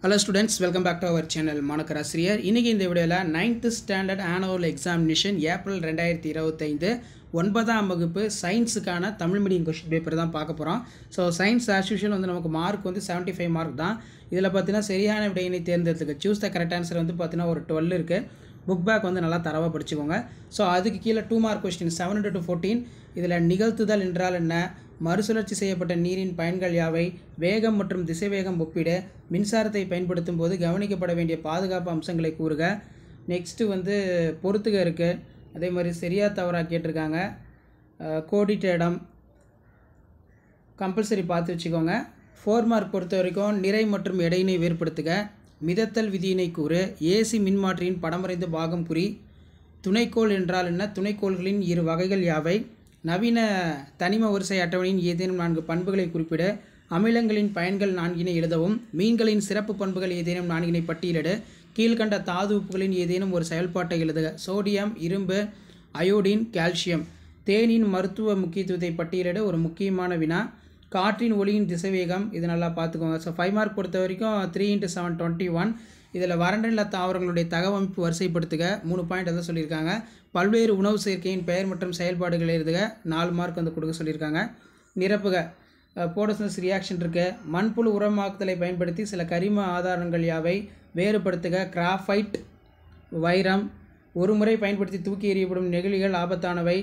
Hello students, welcome back to our channel மாணக்கர் ஆசிரியர். இன்னைக்கு இந்த வீடியோல 9th standard annual examination April 2025 9ஆம் வகுப்பு சயின்ஸ்க்கான தமிழ் மீடியம் क्वेश्चन பேப்பர் தான் பார்க்க போறோம். சோ சயின்ஸ் as usual வந்து நமக்கு மார்க் வந்து 75 மார்க் தான். இதுல பாத்தீனா சரியான விடையினை தேர்ந்தெடுத்துக்க சூஸ் தி கரெக்ட் ஆன்சர் வந்து பாத்தீனா ஒரு 12 இருக்கு. புக் பேக் வந்து நல்லா தரவா படிச்சுக்கோங்க. சோ அதுக்கு கீழ 2 மார்க் क्वेश्चन 7 to 14 இதுல நிகழ்த்துதல் என்றால் என்ன, மறுசுழற்சி செய்யப்பட்ட நீரின் பயன்கள் யாவை, வேகம் மற்றும் திசைவேகம் ஒப்பிடு, மின்சாரத்தை பயன்படுத்தும் போது கவனிக்கப்பட வேண்டிய பாதுகாப்பு அம்சங்களை கூறுக. நெக்ஸ்ட் வந்து பொறுத்துக இருக்கு. அதே மாதிரி சரியா தவறா கேட்டிருக்காங்க. கோடிட்ட இடம் கம்பல்சரி பார்த்து வச்சுக்கோங்க. 4 மார்க் பொறுத்த வரைக்கும் நிறை மற்றும் எடையினை வேறுபடுத்துக, மிதத்தல் விதியினை கூறு, ஏசி மின்மாற்றியின் படமறைந்த பாகம் குறி, துணைக்கோள் என்றால் என்ன, துணைக்கோள்களின் இரு வகைகள் யாவை, நவீன தனிம வரிசை அட்டவணையின் ஏதேனும் 4 பண்புகளை குறிப்பிட, அமிலங்களின் பயன்கள் 4 எழுதவும், மீன்களின் சிறப்பு பண்புகள் ஏதேனும் 4 பட்டியலிடு, கீழ்கண்ட தாது உப்புகளின் ஏதேனும் ஒரு செயல்பாட்டை எழுதுக. சோடியம், இரும்பு, அயோடின், கால்சியம். தேனின் மருத்துவ முக்கியத்துவத்தை பட்டியலிட ஒரு முக்கியமான வினா. காற்றின் ஒளியின் திசைவேகம், இது நல்லா பார்த்துக்கோங்க. ஸோ 5 மார்க் பொறுத்த வரைக்கும் 3 × 7 21. இதில் வறண்ட நில தாவரங்களுடைய தகவமைப்பு வரிசைப்படுத்துக 3 பாயிண்ட் எதாவது சொல்லியிருக்காங்க. பல்வேறு உணவு சேர்க்கையின் பெயர் மற்றும் செயல்பாடுகள் எழுதுக 4 மார்க் வந்து கொடுக்க சொல்லியிருக்காங்க. நிரப்புக போட்டோசிந்தசிஸ் ரியாக்ஷன் இருக்கு. மண்புழு உரமாக்குதலை பயன்படுத்தி சில கரிம ஆதாரங்கள் யாவை, வேறுபடுத்துக. கிராஃபைட், வைரம், ஒரு முறை பயன்படுத்தி தூக்கி எறியப்படும் நெகிழிகள் ஆபத்தானவை.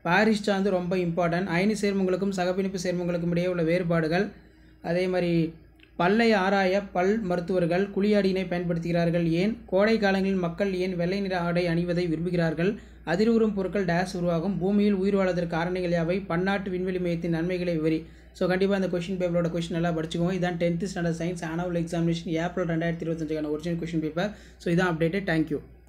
பாரிஸ் சார்ந்து ரொம்ப இம்பார்ட்டன்ட். அயனி சேர்மங்களுக்கும் சகப்பிணைப்பு சேர்மங்களுக்கும் இடையே உள்ள வேறுபாடுகள். அதே மாதிரி பல்லை ஆராய பல் மருத்துவர்கள் குளியாடியினை பயன்படுத்துகிறார்கள் ஏன், கோடை காலங்களில் மக்கள் ஏன் வெள்ளை நிற ஆடை அணிவதை விரும்புகிறார்கள், அதிர்வுறும் பொருட்கள் டேஸ் உருவாகும், பூமியில் உயிர் வாழ்வதற்கு காரணிகள் யாவை, பன்னாட்டு விண்வெளி மையத்தின் நன்மைகளை விவரி. ஸோ கண்டிப்பாக இந்த கொஸ்டின் பேப்பரோட கொஸ்டின் நல்லா படிச்சுக்கோங்க. இதான் 10th standard science annual examination April 2025 original question paper. So இதான் அப்டேட்டு. தேங்க்யூ.